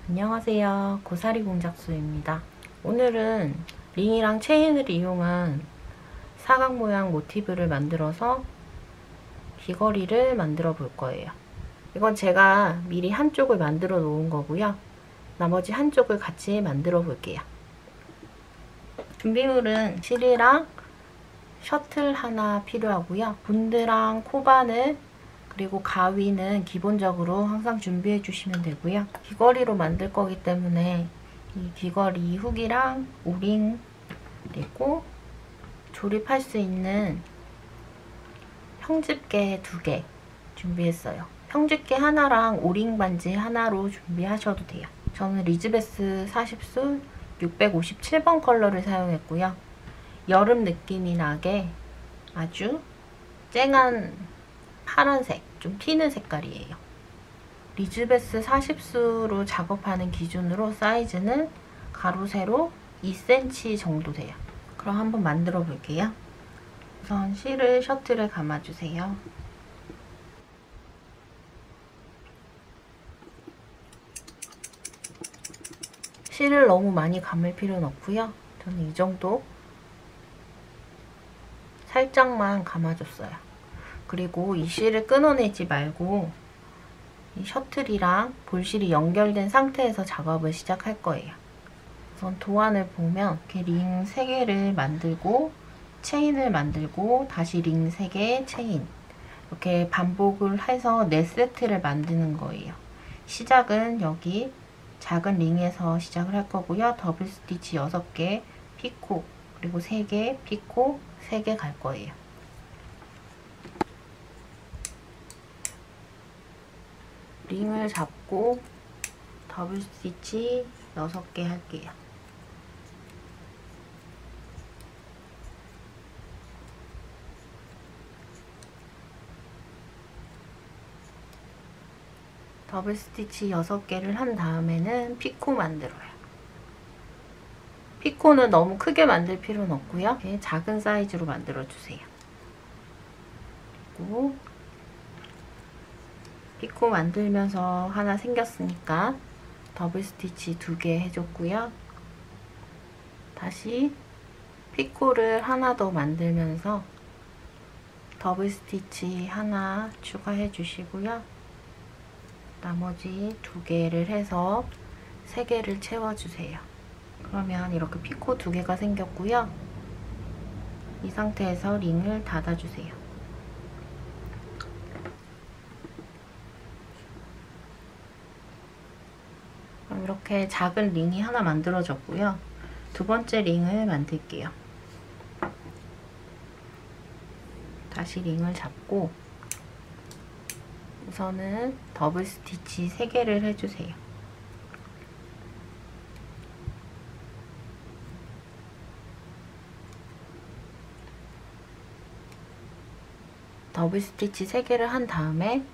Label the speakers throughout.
Speaker 1: 안녕하세요. 고사리 공작소입니다. 오늘은 링이랑 체인을 이용한 사각 모양 모티브를 만들어서 귀걸이를 만들어 볼 거예요. 이건 제가 미리 한쪽을 만들어 놓은 거고요. 나머지 한쪽을 같이 만들어 볼게요. 준비물은 실이랑 셔틀 하나 필요하고요. 본드랑 코바늘 그리고 가위는 기본적으로 항상 준비해 주시면 되고요. 귀걸이로 만들 거기 때문에 이 귀걸이 훅이랑 오링 그리고 조립할 수 있는 형집게 2개 준비했어요. 형집게 하나랑 오링 반지 하나로 준비하셔도 돼요. 저는 리즈베스 40술 657번 컬러를 사용했고요. 여름 느낌이 나게 아주 쨍한 파란색, 좀 튀는 색깔이에요. 리즈베스 40수로 작업하는 기준으로 사이즈는 가로 세로 2cm 정도 돼요. 그럼 한번 만들어 볼게요. 우선 실을 셔틀에 감아주세요. 실을 너무 많이 감을 필요는 없고요. 저는 이 정도 살짝만 감아줬어요. 그리고 이 실을 끊어내지 말고 이 셔틀이랑 볼실이 연결된 상태에서 작업을 시작할 거예요. 우선 도안을 보면 이렇게 링 3개를 만들고 체인을 만들고 다시 링 3개 체인 이렇게 반복을 해서 4세트를 만드는 거예요. 시작은 여기 작은 링에서 시작을 할 거고요. 더블 스티치 6개, 피코 그리고 3개, 피코 3개 갈 거예요. 링을 잡고 더블 스티치 6개 할게요. 더블 스티치 6개를 한 다음에는 피코 만들어요. 피코는 너무 크게 만들 필요는 없고요. 이렇게 작은 사이즈로 만들어주세요. 그리고 피코 만들면서 하나 생겼으니까 더블 스티치 2개 해줬고요. 다시 피코를 하나 더 만들면서 더블 스티치 하나 추가해 주시고요. 나머지 2개를 해서 3개를 채워주세요. 그러면 이렇게 피코 2개가 생겼고요. 이 상태에서 링을 닫아주세요. 이렇게 작은 링이 하나 만들어졌고요. 2번째 링을 만들게요. 다시 링을 잡고 우선은 더블 스티치 3개를 해주세요. 더블 스티치 3개를 한 다음에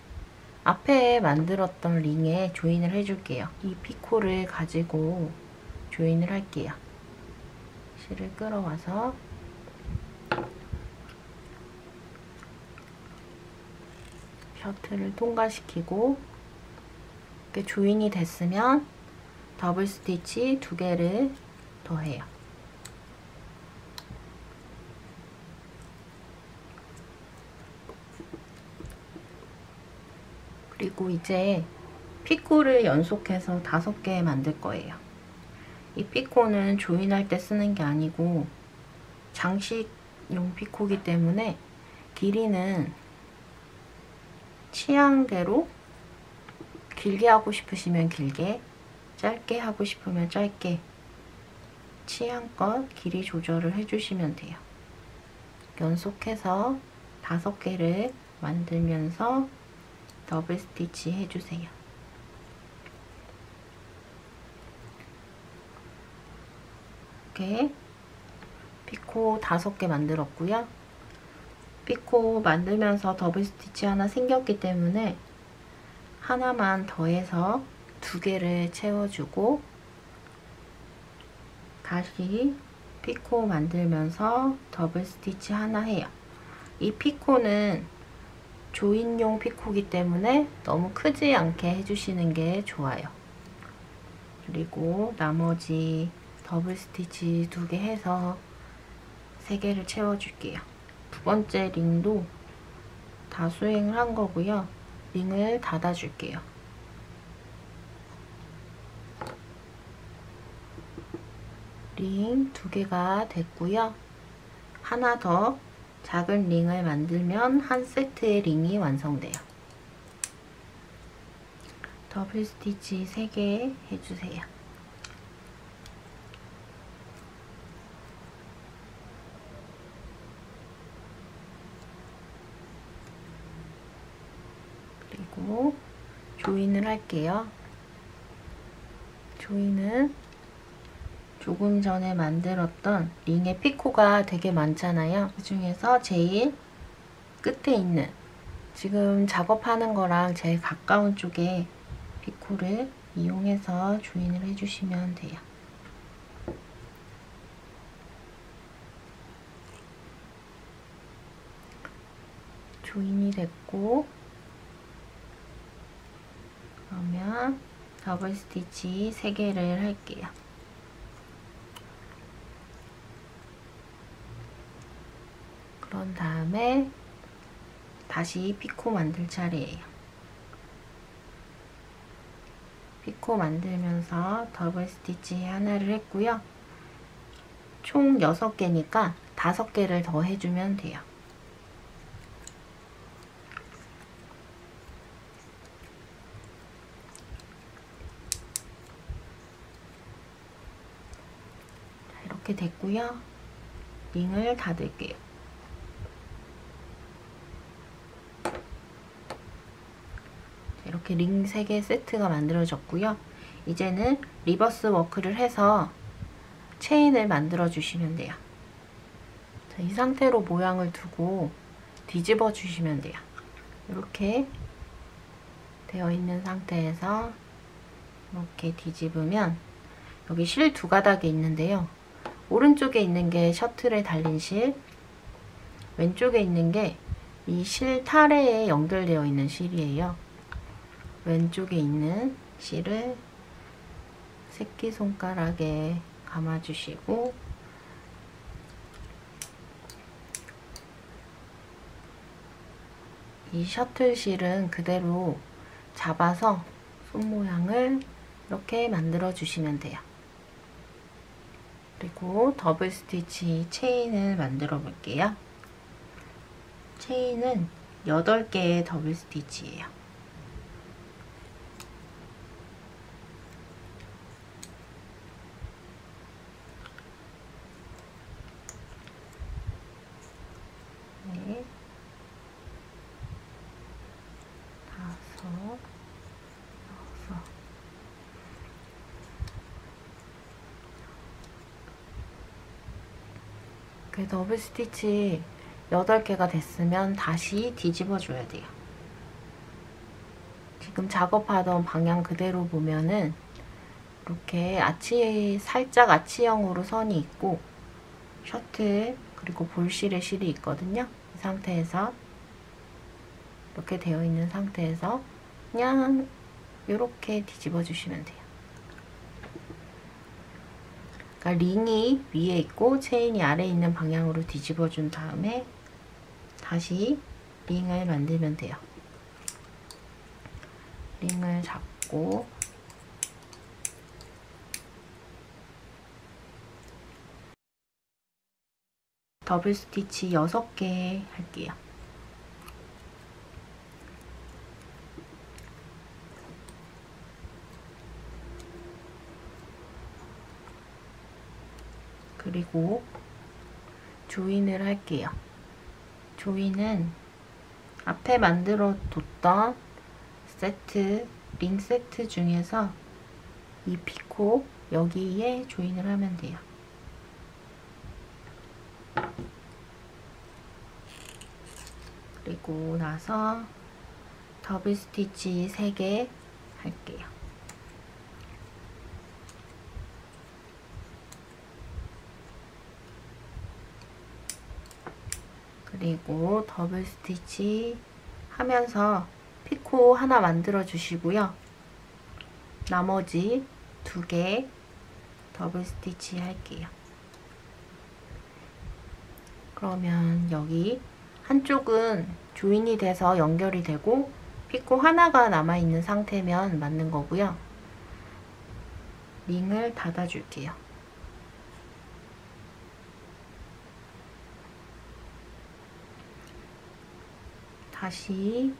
Speaker 1: 앞에 만들었던 링에 조인을 해줄게요. 이 피코를 가지고 조인을 할게요. 실을 끌어와서 셔틀을 통과시키고 이렇게 조인이 됐으면 더블 스티치 2개를 더해요. 그리고 이제 피코를 연속해서 5개 만들 거예요. 이 피코는 조인할 때 쓰는 게 아니고 장식용 피코이기 때문에 길이는 취향대로 길게 하고 싶으시면 길게, 짧게 하고 싶으면 짧게 취향껏 길이 조절을 해주시면 돼요. 연속해서 5개를 만들면서 더블 스티치 해주세요. 이렇게 피코 5개 만들었고요. 피코 만들면서 더블 스티치 하나 생겼기 때문에 하나만 더해서 2개를 채워주고 다시 피코 만들면서 더블 스티치 하나 해요. 이 피코는 조인용 피코이기 때문에 너무 크지 않게 해주시는 게 좋아요. 그리고 나머지 더블 스티치 2개 해서 3개를 채워줄게요. 두 번째 링도 다 수행을 한 거고요. 링을 닫아줄게요. 링 2개가 됐고요. 하나 더 작은 링을 만들면 한 세트의 링이 완성돼요. 더블 스티치 3개 해주세요. 그리고 조인을 할게요. 조인은 조금 전에 만들었던 링의 피코가 되게 많잖아요. 그 중에서 제일 끝에 있는 지금 작업하는 거랑 제일 가까운 쪽에 피코를 이용해서 조인을 해주시면 돼요. 조인이 됐고, 그러면 더블 스티치 3개를 할게요. 그런 다음에 다시 피코 만들 차례예요. 피코 만들면서 더블 스티치 하나를 했고요. 총 6개니까 5개를 더 해주면 돼요. 자, 이렇게 됐고요. 링을 닫을게요. 이렇게 링 3개 세트가 만들어졌고요. 이제는 리버스 워크를 해서 체인을 만들어 주시면 돼요. 자, 이 상태로 모양을 두고 뒤집어 주시면 돼요. 이렇게 되어 있는 상태에서 이렇게 뒤집으면 여기 실 2가닥이 있는데요. 오른쪽에 있는 게 셔틀에 달린 실, 왼쪽에 있는 게 이 실 타래에 연결되어 있는 실이에요. 왼쪽에 있는 실을 새끼손가락에 감아주시고, 이 셔틀 실은 그대로 잡아서 손 모양을 이렇게 만들어 주시면 돼요. 그리고 더블 스티치 체인을 만들어 볼게요. 체인은 8개의 더블 스티치예요. 네, 5, 6. 그 더블 스티치 8개가 됐으면 다시 뒤집어 줘야 돼요. 지금 작업하던 방향 그대로 보면은 이렇게 살짝 아치형으로 선이 있고, 셔틀 그리고 볼실에 실이 있거든요. 이 상태에서 이렇게 되어 있는 상태에서 그냥 이렇게 뒤집어 주시면 돼요. 그러니까 링이 위에 있고 체인이 아래에 있는 방향으로 뒤집어 준 다음에 다시 링을 만들면 돼요. 링을 잡고 더블 스티치 6개 할게요. 그리고 조인을 할게요. 조인은 앞에 만들어 뒀던 세트, 링 세트 중에서 이 피코 여기에 조인을 하면 돼요. 그리고 나서 더블 스티치 3개 할게요. 그리고 더블 스티치 하면서 피코 하나 만들어 주시고요. 나머지 2개 더블 스티치 할게요. 그러면 여기 한쪽은 조인이 돼서 연결이 되고 피코 하나가 남아있는 상태면 맞는 거고요. 링을 닫아줄게요. 다시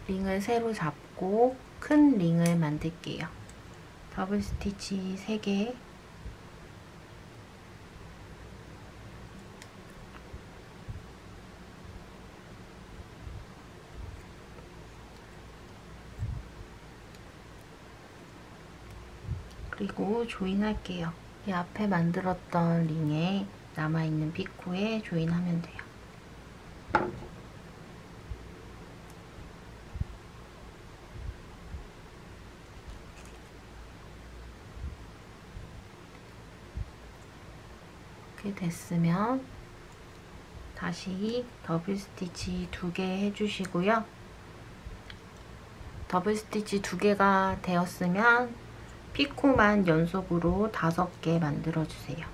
Speaker 1: 링을 새로 잡고 큰 링을 만들게요. 더블 스티치 3개, 그리고 조인할게요. 이 앞에 만들었던 링에 남아있는 피코에 조인하면 돼요. 이렇게 됐으면 다시 더블 스티치 2개 해주시고요. 더블 스티치 2개가 되었으면 피코만 연속으로 5개 만들어주세요.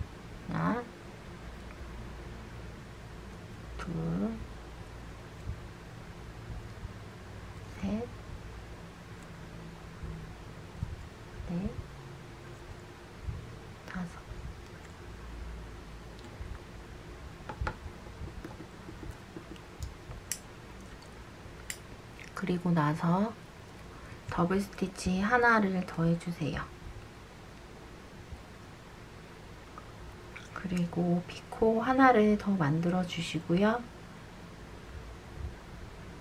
Speaker 1: 하나, 둘, 셋, 넷, 5. 그리고 나서 더블 스티치 하나를 더 해주세요. 그리고 피코 하나를 더 만들어 주시고요.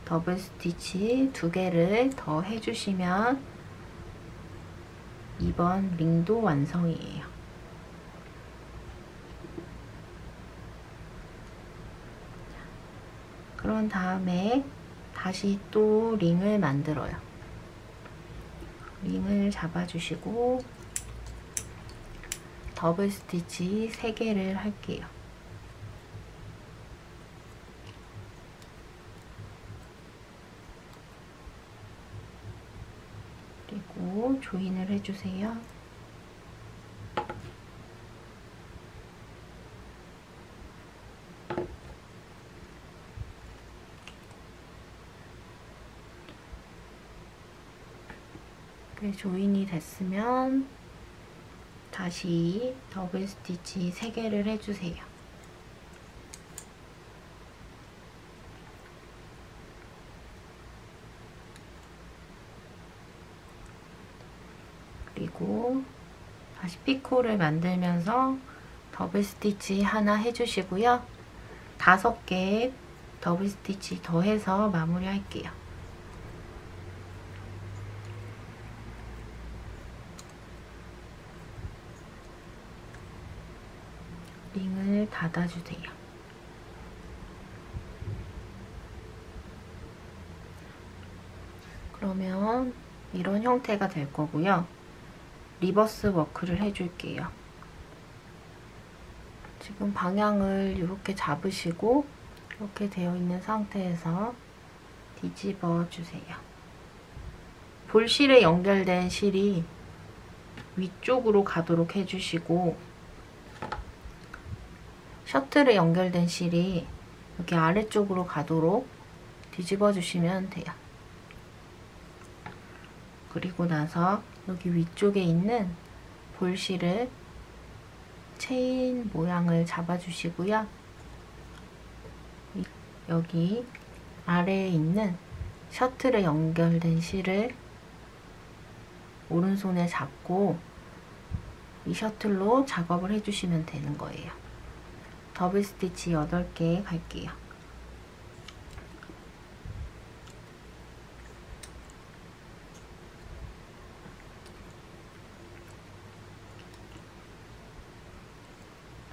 Speaker 1: 더블 스티치 2개를 더 해주시면 2번 링도 완성이에요. 그런 다음에 다시 또 링을 만들어요. 링을 잡아주시고 더블 스티치 3개를 할게요. 그리고 조인을 해주세요. 조인이 됐으면 다시 더블 스티치 3개를 해주세요. 그리고 다시 피코를 만들면서 더블 스티치 하나 해주시고요. 5개 더블 스티치 더해서 마무리 할게요. 링을 닫아주세요. 그러면 이런 형태가 될 거고요. 리버스 워크를 해줄게요. 지금 방향을 이렇게 잡으시고 이렇게 되어 있는 상태에서 뒤집어 주세요. 볼실에 연결된 실이 위쪽으로 가도록 해주시고 셔틀에 연결된 실이 여기 아래쪽으로 가도록 뒤집어 주시면 돼요. 그리고 나서 여기 위쪽에 있는 볼실을 체인 모양을 잡아주시고요. 여기 아래에 있는 셔틀에 연결된 실을 오른손에 잡고 이 셔틀로 작업을 해주시면 되는 거예요. 더블 스티치 8개 갈게요.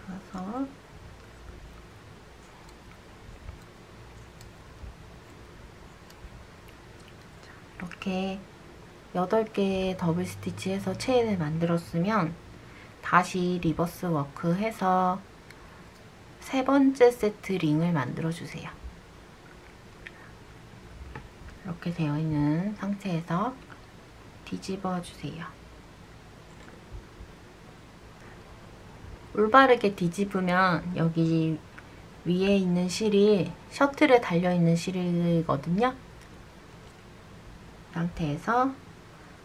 Speaker 1: 그래서 이렇게 8개의 더블 스티치 해서 체인을 만들었으면 다시 리버스 워크 해서 3번째 세트 링을 만들어 주세요. 이렇게 되어 있는 상태에서 뒤집어 주세요. 올바르게 뒤집으면 여기 위에 있는 실이 셔틀에 달려있는 실이거든요. 이 상태에서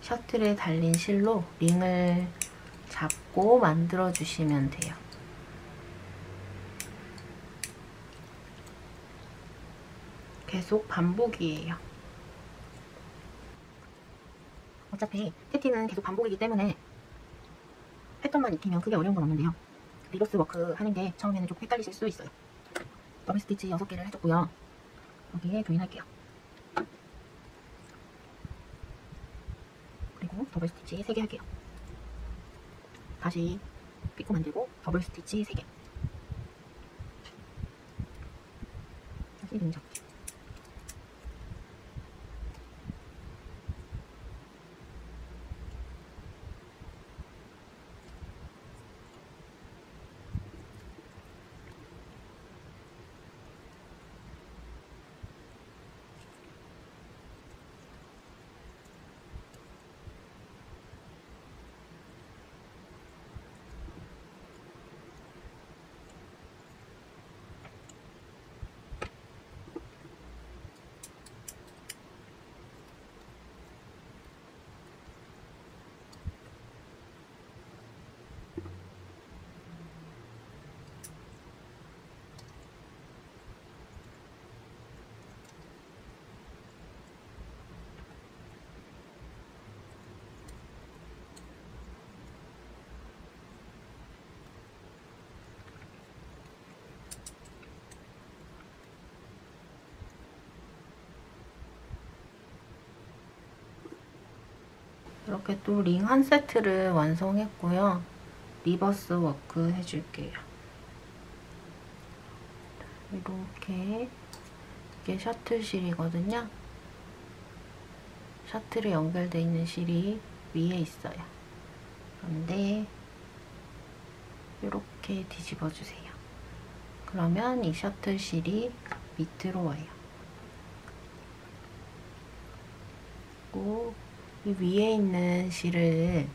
Speaker 1: 셔틀에 달린 실로 링을 잡고 만들어 주시면 돼요. 계속 반복이에요. 어차피 패티는 계속 반복이기 때문에 패턴만 익히면 크게 어려운 건 없는데요. 리버스 워크 하는 게 처음에는 좀 헷갈리실 수 있어요. 더블 스티치 6개를 해줬고요. 여기에 조인할게요. 그리고 더블 스티치 3개 할게요. 다시 피코 만들고 더블 스티치 3개. 다시 링 잡기. 이렇게 또 링 한 세트를 완성했고요. 리버스 워크 해줄게요. 이렇게 이게 셔틀 실이거든요. 셔틀에 연결되어 있는 실이 위에 있어요. 그런데 이렇게 뒤집어 주세요. 그러면 이 셔틀 실이 밑으로 와요. 그리고 이 위에 있는 실을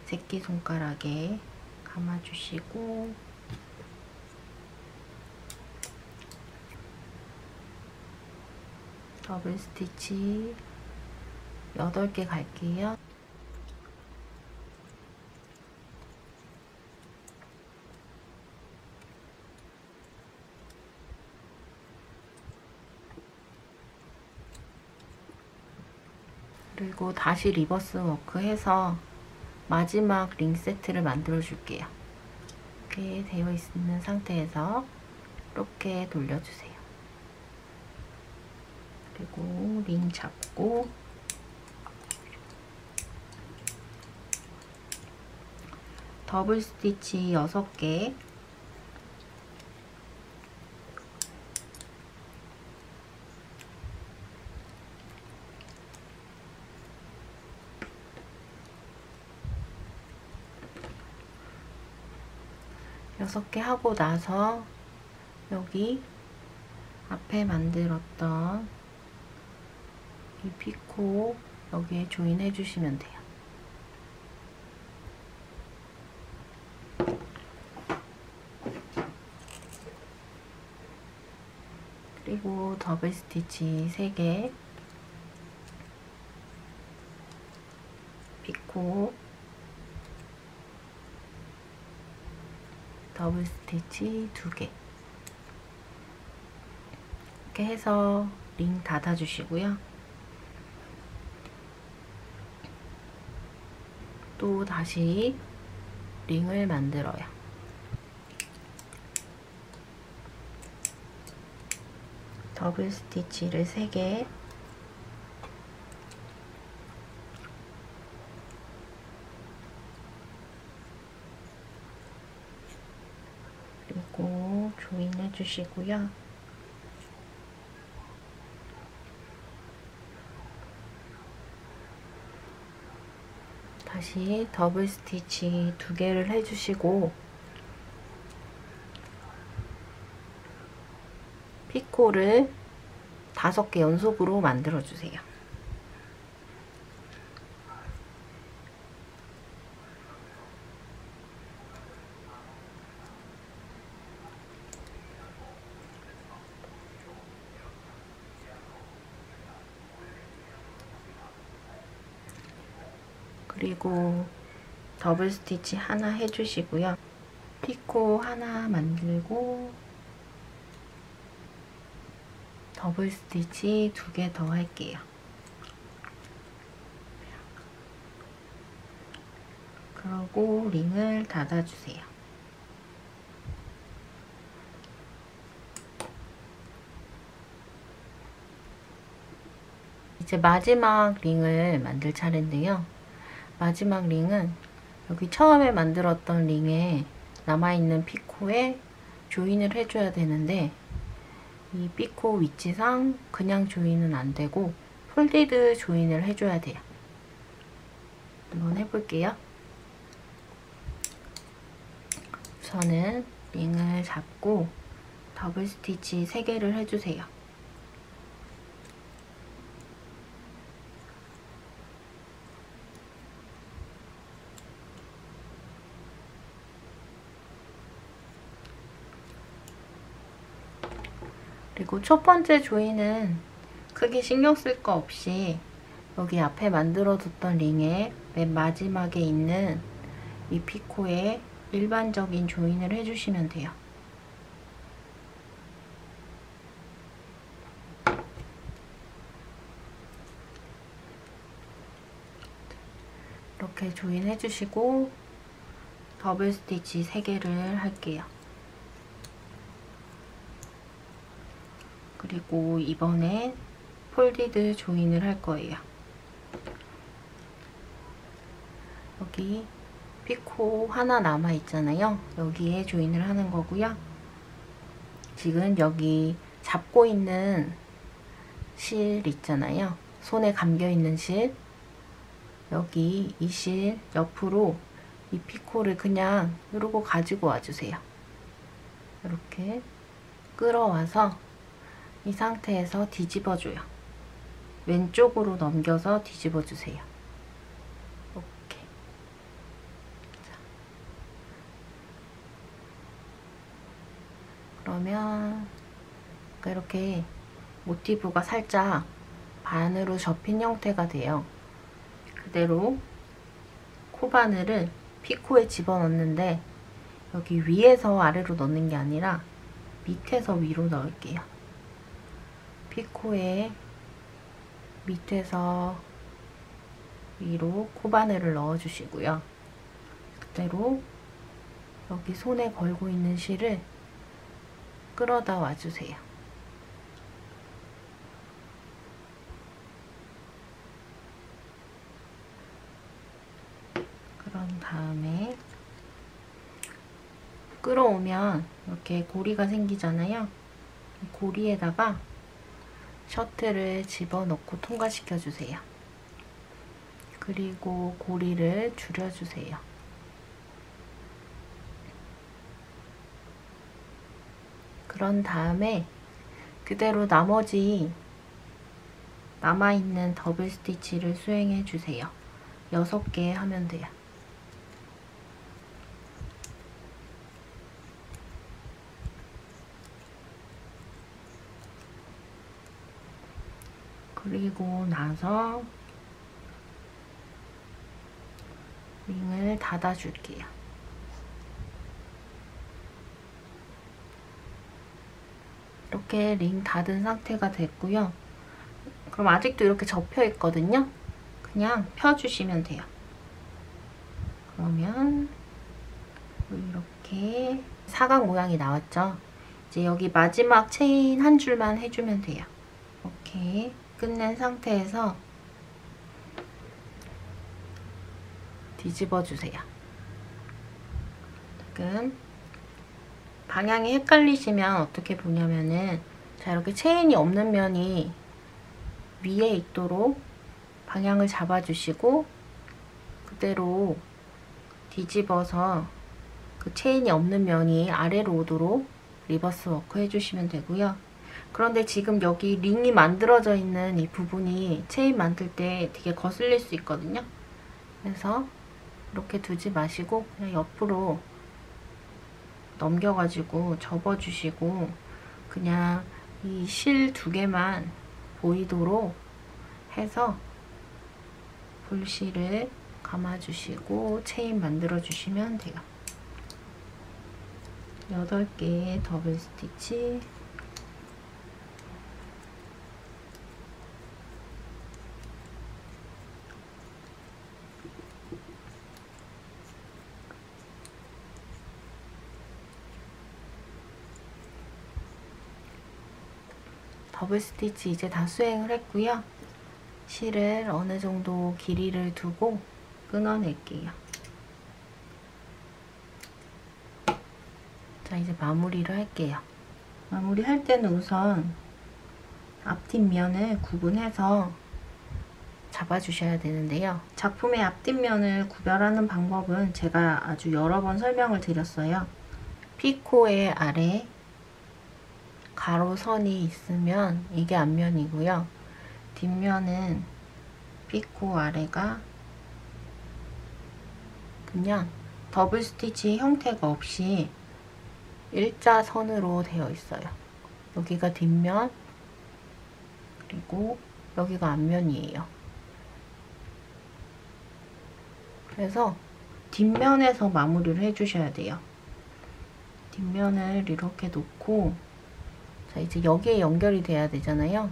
Speaker 1: 새끼손가락에 감아주시고 더블 스티치 8개 갈게요. 그리고 다시 리버스 워크 해서 마지막 링 세트를 만들어 줄게요. 이렇게 되어 있는 상태에서 이렇게 돌려주세요. 그리고 링 잡고 더블 스티치 6개, 하고 나서 여기 앞에 만들었던 이 피코 여기에 조인해 주시면 돼요. 그리고 더블 스티치 3개, 피코, 더블 스티치 2개 이렇게 해서 링 닫아주시고요. 또 다시 링을 만들어요. 더블 스티치를 3개, 그리고 조인해 주시고요. 다시 더블 스티치 2개를 해주시고 피코를 5개 연속으로 만들어 주세요. 그리고 더블 스티치 하나 해주시고요. 피코 하나 만들고 더블 스티치 2개 더 할게요. 그리고 링을 닫아주세요. 이제 마지막 링을 만들 차례인데요. 마지막 링은 여기 처음에 만들었던 링에 남아있는 피코에 조인을 해줘야 되는데 이 피코 위치상 그냥 조인은 안 되고 폴디드 조인을 해줘야 돼요. 한번 해볼게요. 우선은 링을 잡고 더블 스티치 3개를 해주세요. 그리고 첫 번째 조인은 크게 신경 쓸 거 없이 여기 앞에 만들어뒀던 링의 맨 마지막에 있는 이 피코에 일반적인 조인을 해주시면 돼요. 이렇게 조인 해주시고 더블 스티치 3개를 할게요. 그리고 이번에 폴디드 조인을 할 거예요. 여기 피코 하나 남아 있잖아요. 여기에 조인을 하는 거고요. 지금 여기 잡고 있는 실 있잖아요. 손에 감겨 있는 실. 여기 이 실 옆으로 이 피코를 그냥 이러고 가지고 와주세요. 이렇게 끌어와서 이 상태에서 뒤집어줘요. 왼쪽으로 넘겨서 뒤집어주세요. 이렇게. 자. 그러면 이렇게 모티브가 살짝 반으로 접힌 형태가 돼요. 그대로 코바늘을 피코에 집어넣는데 여기 위에서 아래로 넣는 게 아니라 밑에서 위로 넣을게요. 피코에 밑에서 위로 코바늘을 넣어주시고요. 그대로 여기 손에 걸고 있는 실을 끌어다 와주세요. 그런 다음에 끌어오면 이렇게 고리가 생기잖아요. 이 고리에다가 셔틀을 집어넣고 통과시켜 주세요. 그리고 고리를 줄여주세요. 그런 다음에 그대로 나머지 남아있는 더블 스티치를 수행해 주세요. 6개 하면 돼요. 그리고 나서 링을 닫아줄게요. 이렇게 링 닫은 상태가 됐고요. 그럼 아직도 이렇게 접혀 있거든요. 그냥 펴주시면 돼요. 그러면 이렇게 사각 모양이 나왔죠. 이제 여기 마지막 체인 한 줄만 해주면 돼요. 이렇게 끝낸 상태에서 뒤집어 주세요. 지금 방향이 헷갈리시면 어떻게 보냐면은 자, 이렇게 체인이 없는 면이 위에 있도록 방향을 잡아주시고 그대로 뒤집어서 그 체인이 없는 면이 아래로 오도록 리버스 워크 해주시면 되고요. 그런데 지금 여기 링이 만들어져 있는 이 부분이 체인 만들 때 되게 거슬릴 수 있거든요. 그래서 이렇게 두지 마시고 그냥 옆으로 넘겨가지고 접어주시고 그냥 이 실 2개만 보이도록 해서 볼실을 감아주시고 체인 만들어주시면 돼요. 8개의 더블 스티치, 더블 스티치 이제 다 수행을 했고요. 실을 어느 정도 길이를 두고 끊어낼게요. 자, 이제 마무리를 할게요. 마무리 할 때는 우선 앞뒷면을 구분해서 잡아주셔야 되는데요. 작품의 앞뒷면을 구별하는 방법은 제가 아주 여러 번 설명을 드렸어요. 피코의 아래 가로선이 있으면 이게 앞면이고요. 뒷면은 피코 아래가 그냥 더블 스티치 형태가 없이 일자선으로 되어 있어요. 여기가 뒷면, 그리고 여기가 앞면이에요. 그래서 뒷면에서 마무리를 해주셔야 돼요. 뒷면을 이렇게 놓고, 자, 이제 여기에 연결이 돼야 되잖아요.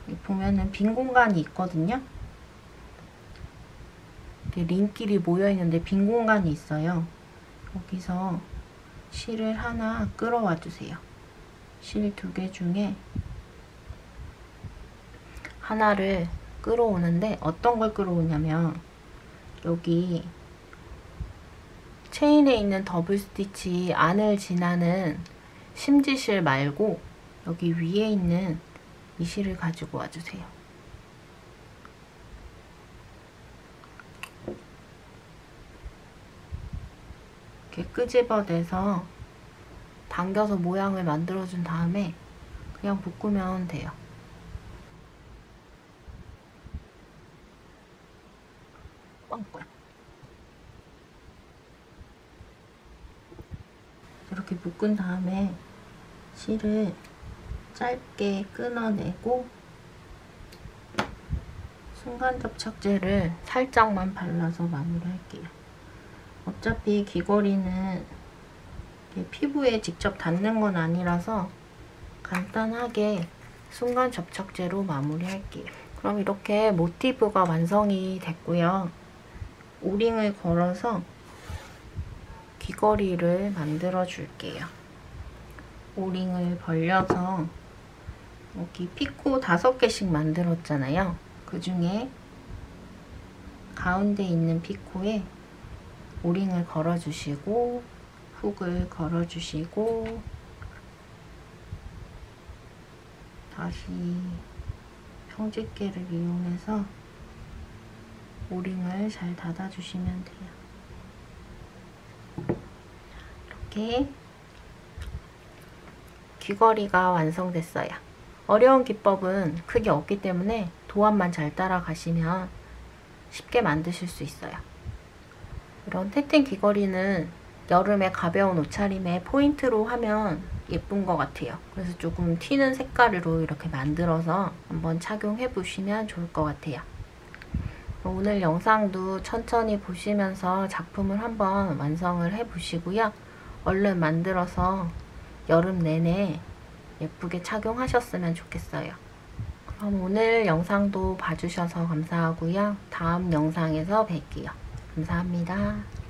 Speaker 1: 여기 보면은 빈 공간이 있거든요. 링끼리 모여 있는데 빈 공간이 있어요. 여기서 실을 하나 끌어와 주세요. 실 2개 중에 하나를 끌어오는데 어떤 걸 끌어오냐면 여기 체인에 있는 더블 스티치 안을 지나는 심지실 말고 여기 위에 있는 이 실을 가지고 와주세요. 이렇게 끄집어내서 당겨서 모양을 만들어준 다음에 그냥 묶으면 돼요. 꽝꽝. 이렇게 묶은 다음에 실을 짧게 끊어내고 순간접착제를 살짝만 발라서 마무리할게요. 어차피 귀걸이는 피부에 직접 닿는 건 아니라서 간단하게 순간접착제로 마무리할게요. 그럼 이렇게 모티브가 완성이 됐고요. 오링을 걸어서 귀걸이를 만들어 줄게요. 오링을 벌려서 여기 피코 5개씩 만들었잖아요. 그 중에 가운데 있는 피코에 오링을 걸어주시고 훅을 걸어주시고 다시 평집게를 이용해서 오링을 잘 닫아주시면 돼요. 이렇게 귀걸이가 완성됐어요. 어려운 기법은 크게 없기 때문에 도안만 잘 따라가시면 쉽게 만드실 수 있어요. 이런 태팅 귀걸이는 여름에 가벼운 옷차림에 포인트로 하면 예쁜 것 같아요. 그래서 조금 튀는 색깔으로 이렇게 만들어서 한번 착용해 보시면 좋을 것 같아요. 오늘 영상도 천천히 보시면서 작품을 한번 완성을 해 보시고요. 얼른 만들어서 여름 내내 예쁘게 착용하셨으면 좋겠어요. 그럼 오늘 영상도 봐주셔서 감사하고요. 다음 영상에서 뵐게요. 감사합니다.